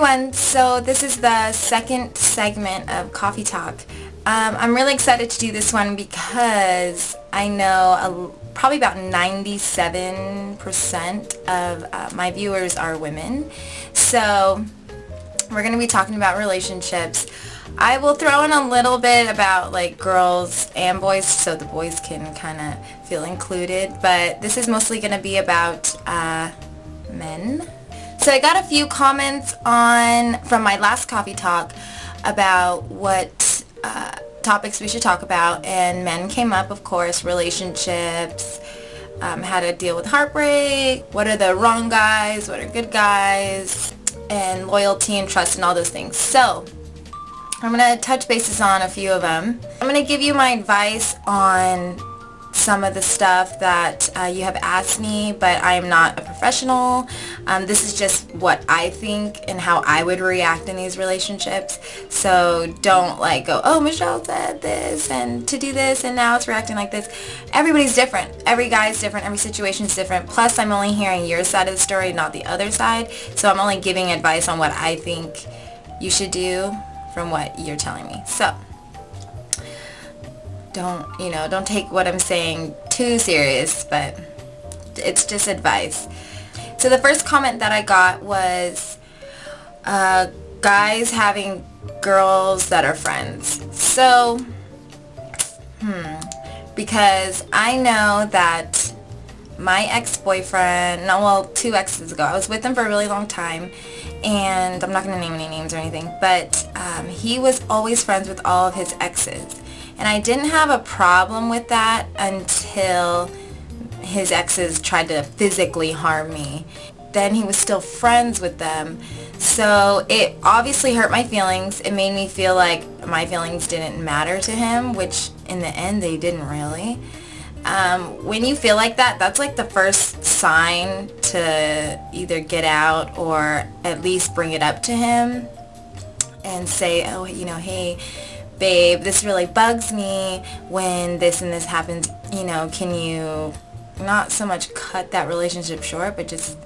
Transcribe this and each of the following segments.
everyone, so this is the second segment of Coffee Talk. I'm really excited to do this one because I know probably about 97% of my viewers are women. So we're going to be talking about relationships. I will throw in a little bit about like girls and boys so the boys can kind of feel included, but this is mostly going to be about men. So I got a few comments from my last Coffee Talk about what topics we should talk about, and men came up, of course, relationships, how to deal with heartbreak, what are the wrong guys, what are good guys, and loyalty and trust and all those things. So I'm going to touch bases on a few of them. I'm going to give you my advice on some of the stuff that you have asked me, but I am not a professional. This is just what I think and how I would react in these relationships. So don't like go, oh, Michelle said this and to do this and now it's reacting like this. Everybody's different. Every guy's different. Every situation's different. Plus, I'm only hearing your side of the story, not the other side. So I'm only giving advice on what I think you should do from what you're telling me. So don't take what I'm saying too serious, but it's just advice. So the first comment that I got was guys having girls that are friends. So, because I know that my ex-boyfriend, two exes ago, I was with him for a really long time, and I'm not going to name any names or anything, but he was always friends with all of his exes. And I didn't have a problem with that until his exes tried to physically harm me. Then he was still friends with them. So it obviously hurt my feelings. It made me feel like my feelings didn't matter to him, which in the end they didn't really. When you feel like that, that's like the first sign to either get out or at least bring it up to him and say, oh, hey, babe, this really bugs me when this and this happens. Can you not so much cut that relationship short, but just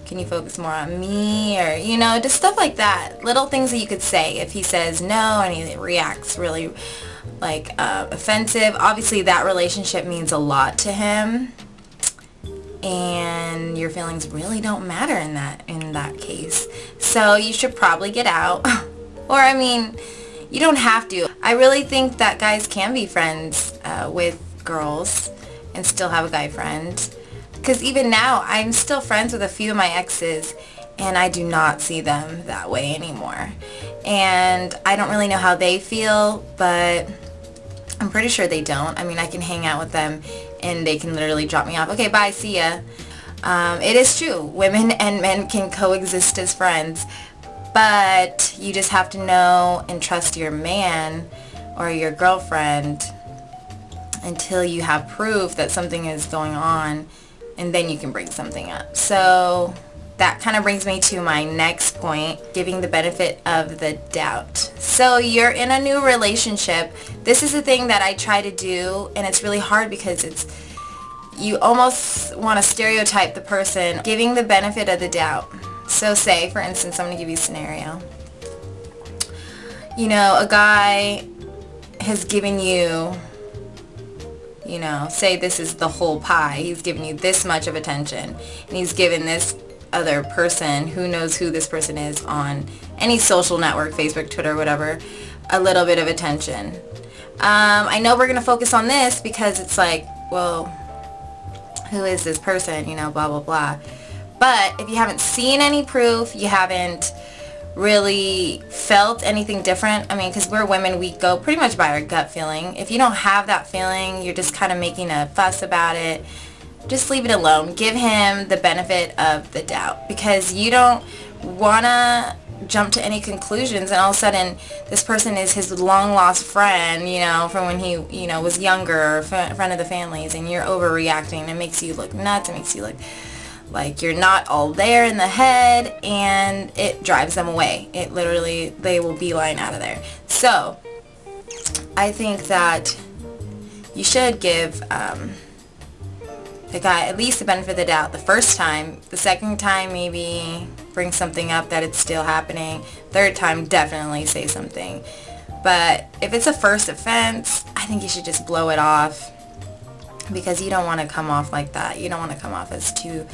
can you focus more on me, or just stuff like that. Little things that you could say. If he says no and he reacts really like offensive, obviously that relationship means a lot to him, and your feelings really don't matter in that case. So you should probably get out. Or you don't have to. I really think that guys can be friends with girls and still have a guy friend. Because even now, I'm still friends with a few of my exes, and I do not see them that way anymore. And I don't really know how they feel, but I'm pretty sure they don't. I can hang out with them, and they can literally drop me off. Okay, bye, see ya. It is true. Women and men can coexist as friends. But you just have to know and trust your man or your girlfriend until you have proof that something is going on, and then you can bring something up. So that kind of brings me to my next point, giving the benefit of the doubt. So you're in a new relationship. This is the thing that I try to do, and it's really hard because you almost want to stereotype the person, giving the benefit of the doubt. So say, for instance, I'm going to give you a scenario. A guy has given you, say this is the whole pie. He's given you this much of attention. And he's given this other person, who knows who this person is on any social network, Facebook, Twitter, whatever, a little bit of attention. I know we're going to focus on this because it's like, well, who is this person? Blah, blah, blah. But if you haven't seen any proof, you haven't really felt anything different, because we're women, we go pretty much by our gut feeling. If you don't have that feeling, you're just kind of making a fuss about it, just leave it alone. Give him the benefit of the doubt, because you don't want to jump to any conclusions and all of a sudden this person is his long lost friend, from when he, was younger, or friend of the family's, and you're overreacting. It makes you look nuts. It makes you look like you're not all there in the head, and it drives them away. It literally, they will beeline out of there. So I think that you should give the guy at least the benefit of the doubt the first time. The second time, maybe bring something up that it's still happening. Third time, definitely say something. But if it's a first offense, I think you should just blow it off, because you don't want to come off like that. You don't want to come off as too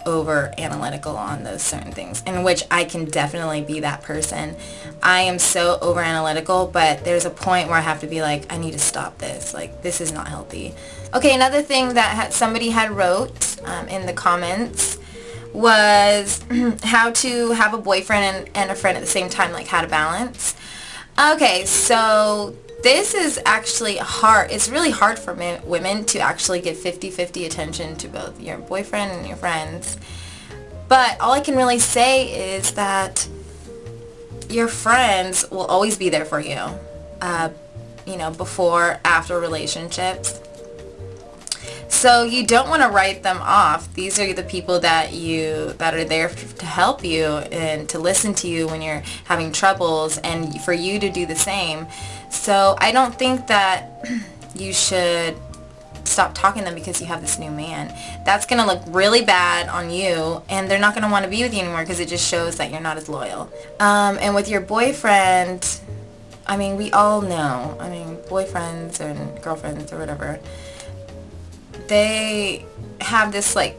over analytical on those certain things, in which I can definitely be that person. I am so over analytical, but there's a point where I have to be like, I need to stop this. Like, this is not healthy. Okay, another thing that somebody had wrote in the comments was how to have a boyfriend and a friend at the same time, like how to balance. Okay, so this is actually hard. It's really hard for women to actually give 50-50 attention to both your boyfriend and your friends. But all I can really say is that your friends will always be there for you, you know, before, after relationships. So you don't want to write them off. These are the people that are there to help you and to listen to you when you're having troubles, and for you to do the same. So I don't think that you should stop talking to them because you have this new man. That's going to look really bad on you, and they're not going to want to be with you anymore, because it just shows that you're not as loyal. And with your boyfriend, I mean, we all know, I mean, boyfriends and girlfriends or whatever, they have this like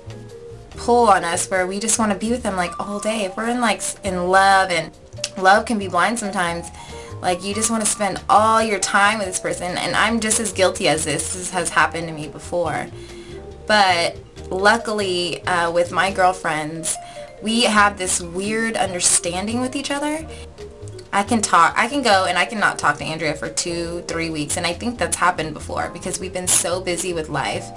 pull on us where we just want to be with them like all day. If we're in love, and love can be blind sometimes, like you just want to spend all your time with this person. And I'm just as guilty as this has happened to me before. But luckily with my girlfriends, we have this weird understanding with each other. I can go and I cannot talk to Andrea for 2-3 weeks, and I think that's happened before because we've been so busy with life.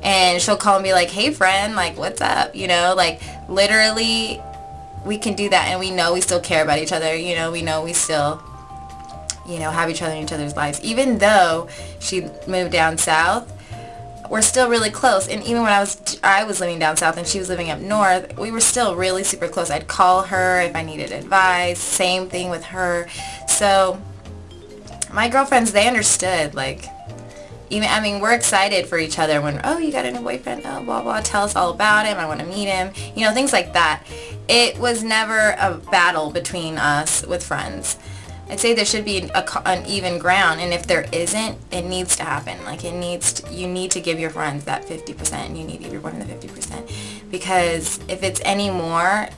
And she'll call and be like, hey friend, like what's up, you know, like literally we can do that, and we know we still care about each other, you know, we know we still, you know, have each other in each other's lives. Even though she moved down south, we're still really close. And even when I was living down south and she was living up north, we were still really super close. I'd call her if I needed advice. Same thing with her. So my girlfriends, they understood. Like, even, I mean, we're excited for each other when, oh, you got a new boyfriend, oh, blah, blah, tell us all about him, I want to meet him, you know, things like that. It was never a battle between us with friends. I'd say there should be an even ground, and if there isn't, it needs to happen. Like, you need to give your friends that 50%, and you need to give your boyfriend the 50%, because if it's any more,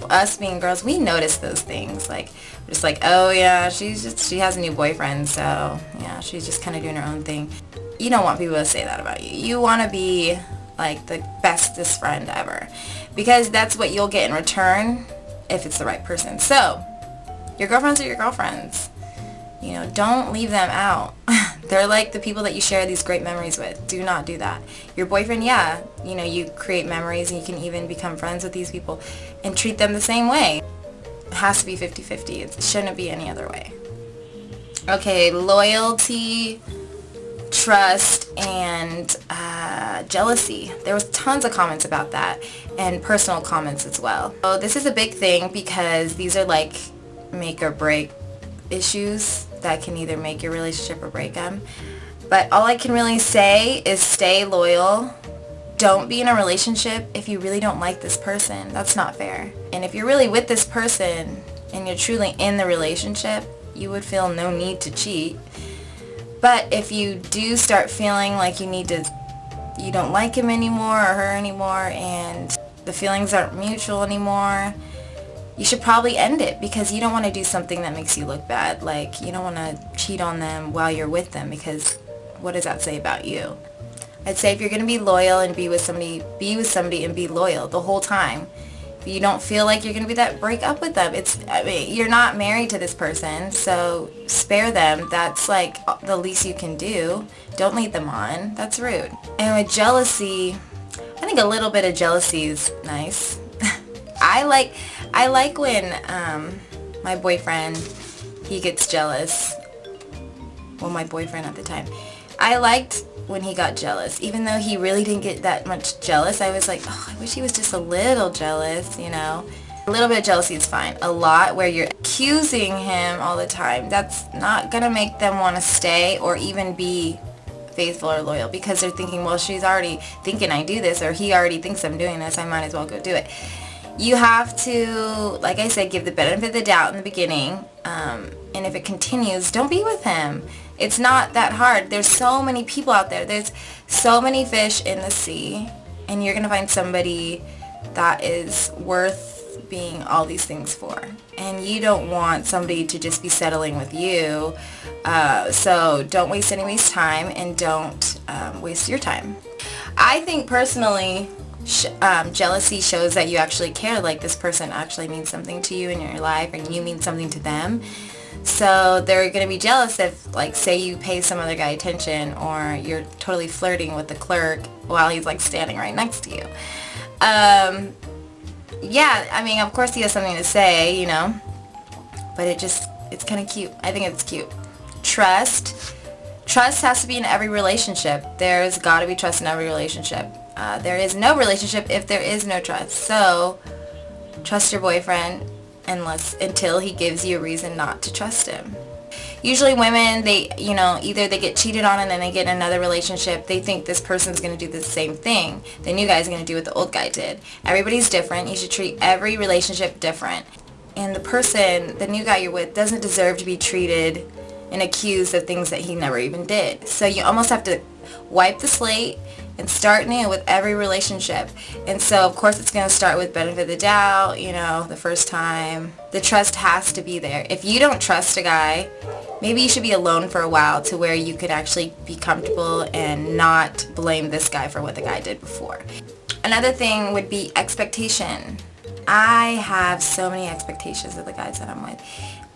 us being girls, we notice those things. Like, we're just like, oh yeah, she has a new boyfriend, so yeah, she's just kind of doing her own thing. You don't want people to say that about you. You want to be like the bestest friend ever, because that's what you'll get in return if it's the right person. So your girlfriends are your girlfriends. You know, don't leave them out. They're like the people that you share these great memories with. Do not do that. Your boyfriend, yeah, you know, you create memories and you can even become friends with these people and treat them the same way. It has to be 50-50. It shouldn't be any other way. Okay, loyalty, trust, and jealousy. There was tons of comments about that, and personal comments as well. So this is a big thing because these are like make or break issues that can either make your relationship or break them. But all I can really say is stay loyal. Don't be in a relationship if you really don't like this person. That's not fair. And if you're really with this person and you're truly in the relationship, you would feel no need to cheat. But if you do start feeling like you don't like him anymore or her anymore, and the feelings aren't mutual anymore, you should probably end it, because you don't want to do something that makes you look bad. Like, you don't want to cheat on them while you're with them, because what does that say about you? I'd say if you're going to be loyal and be with somebody and be loyal the whole time. If you don't feel like you're going to be that, break up with them. I mean, you're not married to this person, so spare them. That's like the least you can do. Don't lead them on. That's rude. And with jealousy, I think a little bit of jealousy is nice. I like when my boyfriend, he gets jealous. Well, my boyfriend at the time. I liked when he got jealous. Even though he really didn't get that much jealous, I was like, oh, I wish he was just a little jealous, you know. A little bit of jealousy is fine. A lot where you're accusing him all the time, that's not going to make them want to stay or even be faithful or loyal because they're thinking, well, she's already thinking I do this, or he already thinks I'm doing this, I might as well go do it. You have to, like I said, give the benefit of the doubt in the beginning, and if it continues, don't be with him. It's not that hard. There's so many people out there. There's so many fish in the sea, and you're going to find somebody that is worth being all these things for. And you don't want somebody to just be settling with you, so don't waste anybody's time, and don't waste your time. I think personally, jealousy shows that you actually care, like this person actually means something to you in your life and you mean something to them. So they're going to be jealous if, like, say you pay some other guy attention, or you're totally flirting with the clerk while he's like standing right next to you. Yeah, I mean, of course he has something to say, you know, but it's kind of cute. I think it's cute. Trust has to be in every relationship. There's got to be trust in every relationship. There is no relationship if there is no trust. So trust your boyfriend until he gives you a reason not to trust him. Usually women, either they get cheated on and then they get in another relationship. They think this person's going to do the same thing. The new guy's going to do what the old guy did. Everybody's different. You should treat every relationship different. And the new guy you're with, doesn't deserve to be treated and accused of things that he never even did. So you almost have to wipe the slate and start new with every relationship. And so of course it's going to start with benefit of the doubt, the first time. The trust has to be there. If you don't trust a guy, maybe you should be alone for a while to where you could actually be comfortable and not blame this guy for what the guy did before. Another thing would be expectation. I have so many expectations of the guys that I'm with,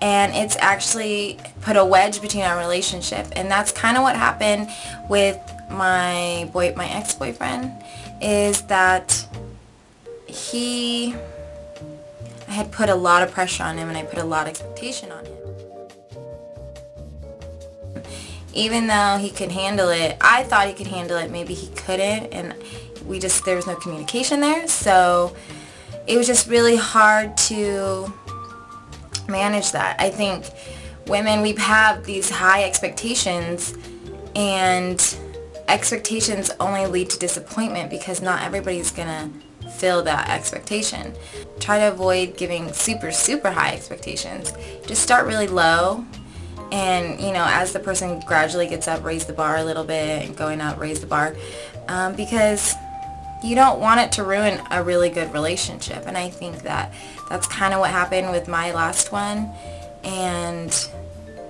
and it's actually put a wedge between our relationship. And that's kind of what happened with my ex-boyfriend, is that I had put a lot of pressure on him, and I put a lot of expectation on him. Even though he could handle it, I thought he could handle it, maybe he couldn't, and there was no communication there, so it was just really hard to manage that. I think women, we have these high expectations, and expectations only lead to disappointment because not everybody's gonna fill that expectation. Try to avoid giving super, super high expectations. Just start really low, and as the person gradually gets up, raise the bar a little bit, and going up, raise the bar, because you don't want it to ruin a really good relationship. And I think that's kind of what happened with my last one. And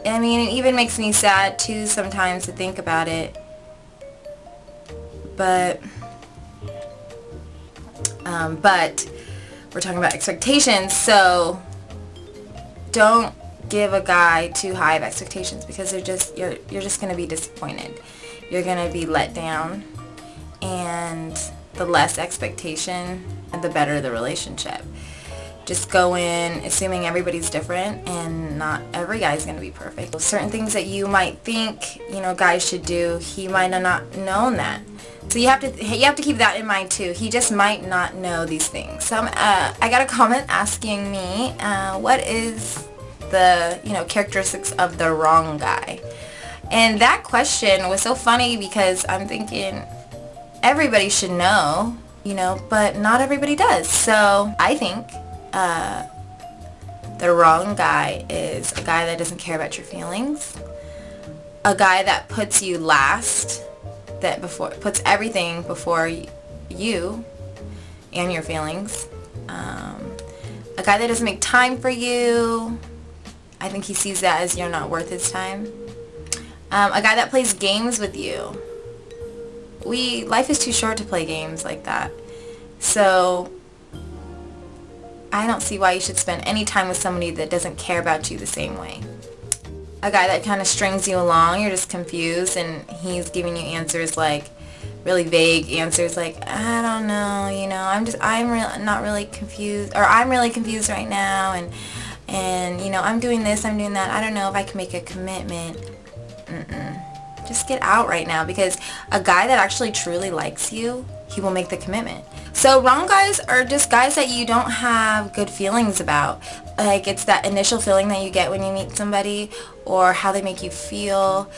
I mean, it even makes me sad too sometimes to think about it. But we're talking about expectations, so don't give a guy too high of expectations, because you're just going to be disappointed. You're going to be let down, and the less expectation, the better the relationship. Just go in assuming everybody's different, and not every guy's going to be perfect. Certain things that you might think, guys should do, he might have not known that. So you have to keep that in mind too. He just might not know these things. So I got a comment asking me, what is the characteristics of the wrong guy? And that question was so funny because I'm thinking everybody should know, but not everybody does. So I think the wrong guy is a guy that doesn't care about your feelings, a guy that puts you last, that puts everything before you and your feelings, a guy that doesn't make time for you. I think he sees that as you're not worth his time. A guy that plays games with you. Life is too short to play games like that. So I don't see why you should spend any time with somebody that doesn't care about you the same way. A guy that kind of strings you along, you're just confused, and he's giving you answers like really vague answers like, I don't know, I'm not really confused, or I'm really confused right now, and I'm doing this, I'm doing that, I don't know if I can make a commitment. Just get out right now, because a guy that actually truly likes you, he will make the commitment. So wrong guys are just guys that you don't have good feelings about. Like, it's that initial feeling that you get when you meet somebody, or how they make you feel.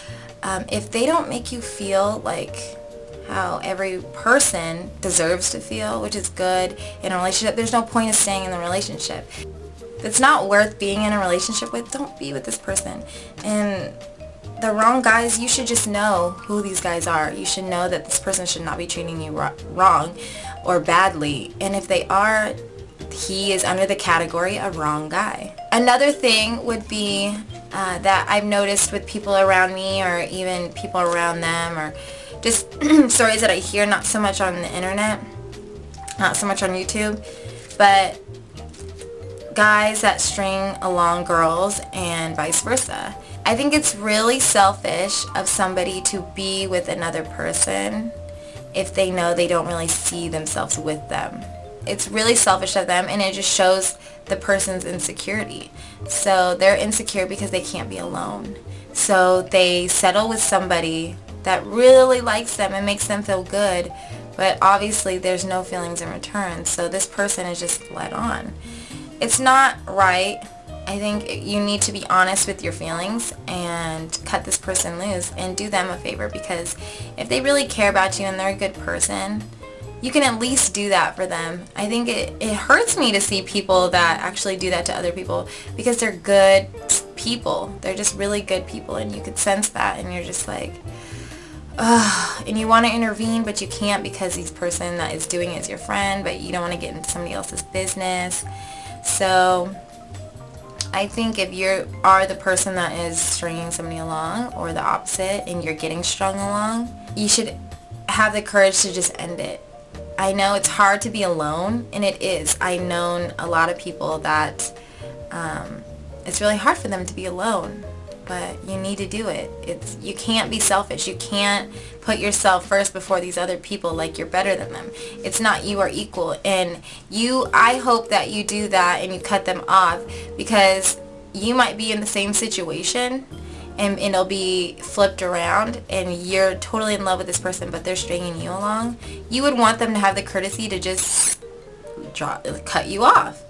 if they don't make you feel like how every person deserves to feel, which is good in a relationship, there's no point of staying in the relationship. If it's not worth being in a relationship with, don't be with this person. And the wrong guys, you should just know who these guys are. You should know that this person should not be treating you wrong or badly. And if they are, he is under the category of wrong guy. Another thing would be that I've noticed with people around me, or even people around them, or just stories that I hear, not so much on the internet, not so much on YouTube, but guys that string along girls and vice versa. I think it's really selfish of somebody to be with another person if they know they don't really see themselves with them. It's really selfish of them, and it just shows the person's insecurity. So they're insecure because they can't be alone. So they settle with somebody that really likes them and makes them feel good, but obviously there's no feelings in return. So this person is just led on. It's not right. I think you need to be honest with your feelings and cut this person loose and do them a favor, because if they really care about you and they're a good person, you can at least do that for them. I think it hurts me to see people that actually do that to other people, because they're good people. They're just really good people, and you could sense that, and you're just like, ugh, and you want to intervene, but you can't, because this person that is doing it is your friend, but you don't want to get into somebody else's business. So I think if you are the person that is stringing somebody along, or the opposite, and you're getting strung along, you should have the courage to just end it. I know it's hard to be alone, and it is. I've known a lot of people that it's really hard for them to be alone, but you need to do it. You can't be selfish. You can't put yourself first before these other people like you're better than them. It's not you are equal, and I hope that you do that and you cut them off, because you might be in the same situation and it'll be flipped around and you're totally in love with this person, but they're stringing you along. You would want them to have the courtesy to just cut you off.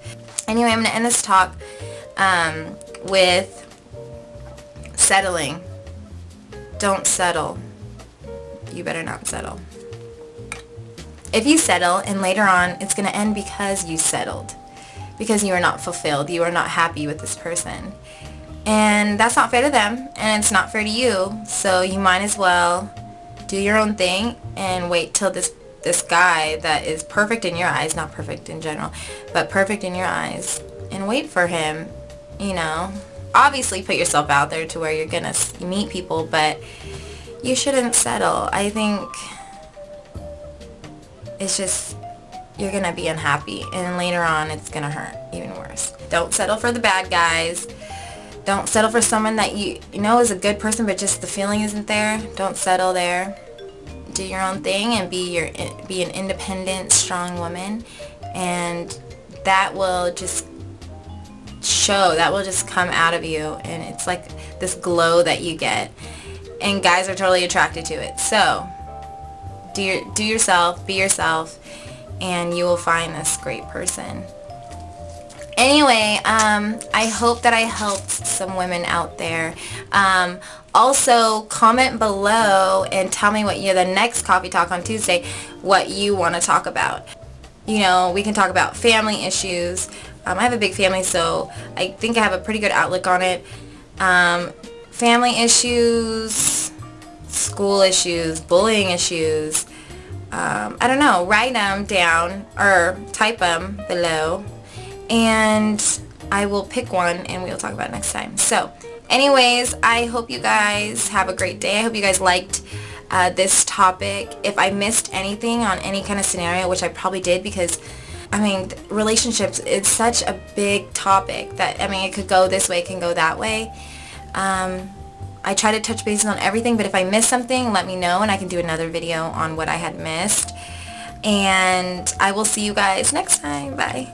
Anyway, I'm going to end this talk with settling. Don't settle. You better not settle. If you settle and later on it's going to end because you settled, because you are not fulfilled, you are not happy with this person. And that's not fair to them, and it's not fair to you. So you might as well do your own thing and wait till this guy that is perfect in your eyes, not perfect in general, but perfect in your eyes, and wait for him. You know, obviously put yourself out there to where you're gonna meet people, but you shouldn't settle. I think it's just, you're gonna be unhappy, and later on it's gonna hurt even worse. Don't settle for the bad guys. Don't settle for someone that you know is a good person, but just the feeling isn't there. Don't settle there. Do your own thing and be an independent, strong woman, and that will just show. That will just come out of you, and it's like this glow that you get, and guys are totally attracted to it. So do yourself, be yourself, and you will find this great person. Anyway, I hope that I helped some women out there. Also, comment below and tell me what the next Coffee Talk on Tuesday, what you want to talk about. You know, we can talk about family issues. I have a big family, so I think I have a pretty good outlook on it. Family issues, school issues, bullying issues. I don't know. Write them down or type them below, and I will pick one and we will talk about it next time. So anyways, I hope you guys have a great day. I hope you guys liked this topic. If I missed anything on any kind of scenario, which I probably did, because I mean, relationships is such a big topic that, I mean, it could go this way, it can go that way. I try to touch bases on everything, but if I miss something, let me know and I can do another video on what I had missed. And I will see you guys next time. Bye.